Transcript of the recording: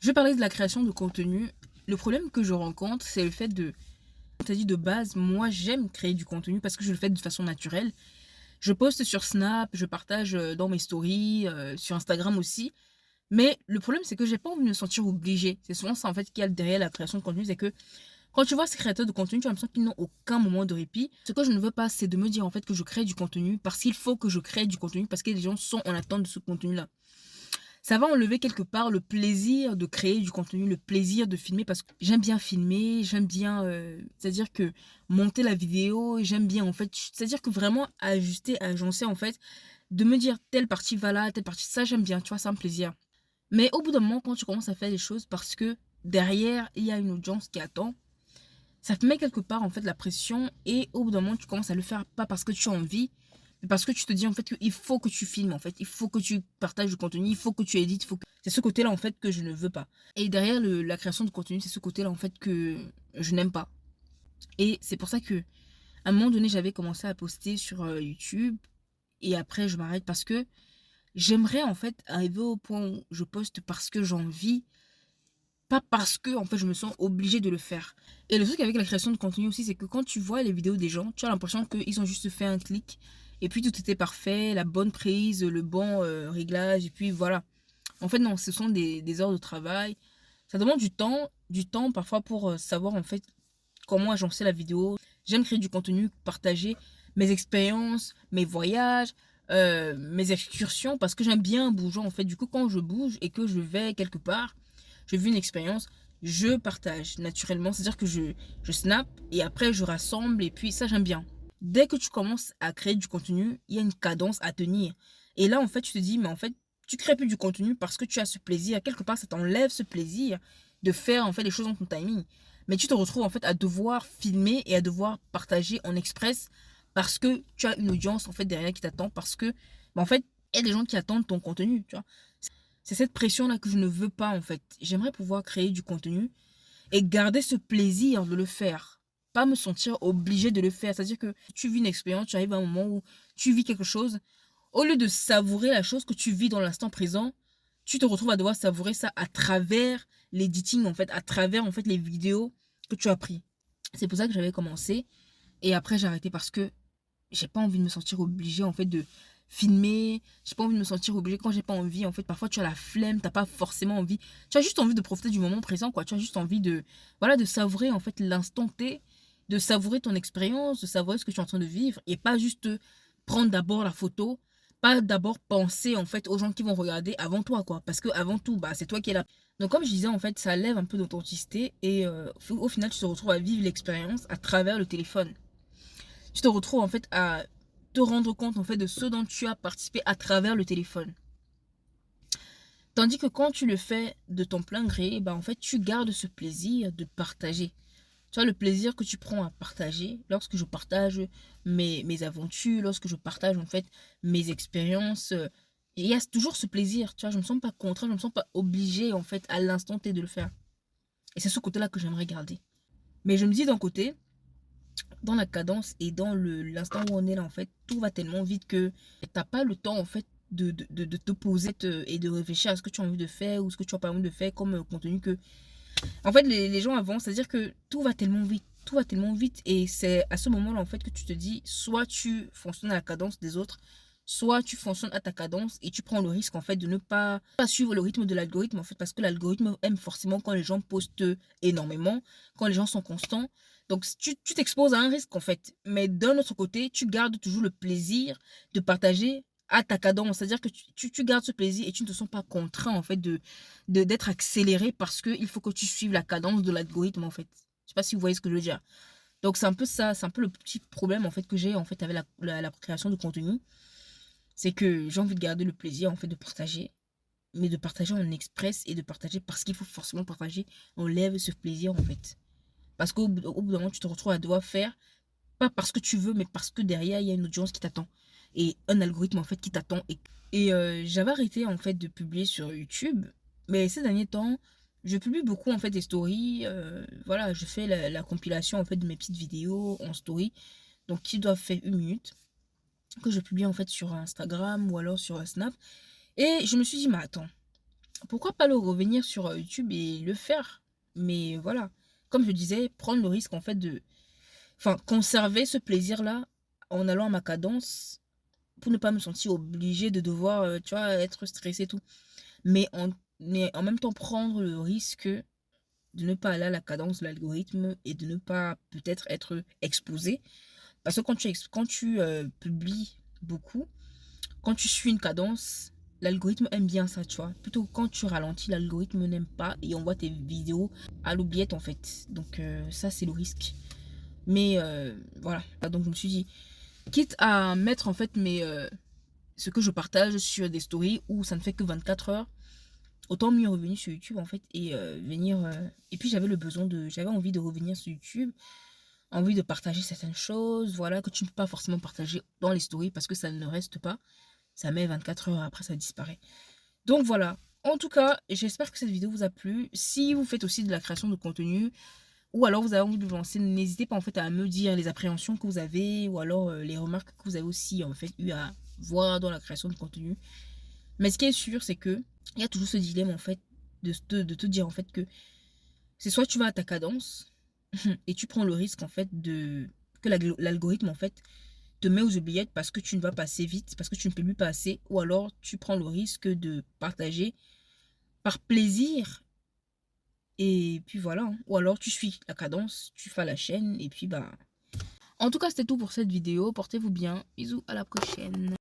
vais parler de la création de contenu. Le problème que je rencontre, c'est le fait de, comme tu as dit de base, moi j'aime créer du contenu parce que je le fais de façon naturelle. Je poste sur Snap, je partage dans mes stories, sur Instagram aussi. Mais le problème, c'est que j'ai pas envie de me sentir obligée. C'est souvent ça en fait qu'il y a derrière la création de contenu, c'est que quand tu vois ces créateurs de contenu, tu as l'impression qu'ils n'ont aucun moment de répit. Ce que je ne veux pas, c'est de me dire en fait que je crée du contenu parce qu'il faut que je crée du contenu parce que les gens sont en attente de ce contenu-là. Ça va enlever quelque part le plaisir de créer du contenu, le plaisir de filmer parce que j'aime bien filmer, j'aime bien, c'est-à-dire que monter la vidéo, j'aime bien en fait, c'est-à-dire que vraiment ajuster, agencer en fait, de me dire telle partie va là, telle partie, ça j'aime bien, tu vois, ça me plaisir. Mais au bout d'un moment, quand tu commences à faire les choses parce que derrière, il y a une audience qui attend, ça te met quelque part en fait la pression et au bout d'un moment, tu commences à le faire pas parce que tu as envie, mais parce que tu te dis en fait qu'il faut que tu filmes en fait, il faut que tu partages du contenu, il faut que tu édites, c'est ce côté-là en fait que je ne veux pas. Et derrière la création de contenu, c'est ce côté-là en fait que je n'aime pas. Et c'est pour ça que à un moment donné, j'avais commencé à poster sur YouTube et après je m'arrête parce que j'aimerais en fait arriver au point où je poste parce que j'ai envie, pas parce que en fait je me sens obligée de le faire. Et le truc avec la création de contenu aussi, c'est que quand tu vois les vidéos des gens, tu as l'impression qu'ils ont juste fait un clic et puis tout était parfait, la bonne prise, le bon réglage et puis voilà. En fait non, ce sont des heures de travail. Ça demande du temps parfois pour savoir en fait comment agencer la vidéo. J'aime créer du contenu, partager mes expériences, mes voyages, mes excursions parce que j'aime bien bouger en fait. Du coup quand je bouge et que je vais quelque part, je vis une expérience, je partage naturellement. C'est-à-dire que je snap et après je rassemble et puis ça j'aime bien. Dès que tu commences à créer du contenu, il y a une cadence à tenir. Et là en fait tu te dis mais en fait tu crées plus du contenu parce que tu as ce plaisir. Quelque part ça t'enlève ce plaisir de faire en fait les choses en ton timing. Mais tu te retrouves en fait à devoir filmer et à devoir partager en express parce que tu as une audience en fait derrière qui t'attend parce que en fait il y a des gens qui attendent ton contenu, tu vois. C'est cette pression-là que je ne veux pas, en fait. J'aimerais pouvoir créer du contenu et garder ce plaisir de le faire. Pas me sentir obligée de le faire. C'est-à-dire que tu vis une expérience, tu arrives à un moment où tu vis quelque chose. Au lieu de savourer la chose que tu vis dans l'instant présent, tu te retrouves à devoir savourer ça à travers l'editing, en fait, à travers, en fait, les vidéos que tu as pris. C'est pour ça que j'avais commencé. Et après, j'ai arrêté parce que j'ai pas envie de me sentir obligée en fait de filmer, j'ai pas envie de me sentir obligée quand j'ai pas envie en fait. Parfois tu as la flemme, t'as pas forcément envie, tu as juste envie de profiter du moment présent quoi, tu as juste envie de voilà de savourer en fait l'instant T, de savourer ton expérience, de savourer ce que tu es en train de vivre et pas juste prendre d'abord la photo, pas d'abord penser en fait aux gens qui vont regarder avant toi quoi, parce que avant tout bah c'est toi qui es là. Donc comme je disais en fait ça lève un peu d'authenticité et au final tu te retrouves à vivre l'expérience à travers le téléphone. Tu te retrouves en fait à te rendre compte en fait de ce dont tu as participé à travers le téléphone. Tandis que quand tu le fais de ton plein gré, bah en fait tu gardes ce plaisir de partager. Tu vois le plaisir que tu prends à partager lorsque je partage mes aventures, lorsque je partage en fait mes expériences. Il y a toujours ce plaisir, tu vois, je me sens pas contrainte, je me sens pas obligée en fait à l'instant T de le faire. Et c'est ce côté-là que j'aimerais garder. Mais je me dis d'un côté, dans la cadence et dans l'instant où on est là, en fait, tout va tellement vite que t'as pas le temps, en fait, de te poser et de réfléchir à ce que tu as envie de faire ou ce que tu as pas envie de faire comme contenu que... En fait, les gens avancent, c'est-à-dire que tout va tellement vite, tout va tellement vite et c'est à ce moment-là, en fait, que tu te dis, soit tu fonctionnes à la cadence des autres, soit tu fonctionnes à ta cadence et tu prends le risque, en fait, de ne pas suivre le rythme de l'algorithme, en fait, parce que l'algorithme aime forcément quand les gens postent énormément, quand les gens sont constants. Donc, tu t'exposes à un risque, en fait. Mais d'un autre côté, tu gardes toujours le plaisir de partager à ta cadence. C'est-à-dire que tu gardes ce plaisir et tu ne te sens pas contraint, en fait, d'être accéléré parce qu'il faut que tu suives la cadence de l'algorithme, en fait. Je sais pas si vous voyez ce que je veux dire. Donc, c'est un peu ça, c'est un peu le petit problème, en fait, que j'ai, en fait, avec la création de contenu. C'est que j'ai envie de garder le plaisir, en fait, de partager. Mais de partager en express et de partager parce qu'il faut forcément partager. On lève ce plaisir, en fait. Parce qu'au bout d'un moment, tu te retrouves à devoir faire, pas parce que tu veux, mais parce que derrière, il y a une audience qui t'attend. Et un algorithme, en fait, qui t'attend. Et j'avais arrêté, en fait, de publier sur YouTube. Mais ces derniers temps, je publie beaucoup, en fait, des stories. Voilà, je fais la compilation, en fait, de mes petites vidéos en story. Donc, qui doivent faire 1 minute. Que je publie, en fait, sur Instagram ou alors sur Snap. Et je me suis dit, mais attends. pourquoi pas le revenir sur YouTube et le faire? Mais voilà, comme je disais, prendre le risque en fait de, enfin, conserver ce plaisir-là en allant à ma cadence pour ne pas me sentir obligée de devoir, tu vois, être stressée et tout. Mais en même temps prendre le risque de ne pas aller à la cadence de l'algorithme et de ne pas peut-être être exposée. Parce que quand tu, publies beaucoup, quand tu suis une cadence, l'algorithme aime bien ça, tu vois? Plutôt que quand tu ralentis, l'algorithme n'aime pas et on voit tes vidéos à l'oubliette, en fait. Donc ça, c'est le risque. Mais voilà. Donc je me suis dit, quitte à mettre en fait ce que je partage sur des stories où ça ne fait que 24 heures, autant mieux revenir sur YouTube en fait et venir, et puis j'avais envie de revenir sur YouTube, envie de partager certaines choses, voilà, que tu ne peux pas forcément partager dans les stories parce que ça ne reste pas. Ça met 24 heures, après ça disparaît. Donc voilà. En tout cas, j'espère que cette vidéo vous a plu. Si vous faites aussi de la création de contenu ou alors vous avez envie de vous lancer, n'hésitez pas en fait à me dire les appréhensions que vous avez ou alors les remarques que vous avez aussi en fait eu à voir dans la création de contenu. Mais ce qui est sûr, c'est que il y a toujours ce dilemme en fait de te dire en fait que c'est soit tu vas à ta cadence et tu prends le risque en fait de que l'algorithme en fait te met aux oubliettes parce que tu ne vas pas assez vite, parce que tu ne peux plus passer, ou alors tu prends le risque de partager par plaisir et puis voilà, hein. Ou alors tu suis la cadence, tu fais la chaîne et puis bah. En tout cas, c'était tout pour cette vidéo. Portez-vous bien. Bisous, à la prochaine.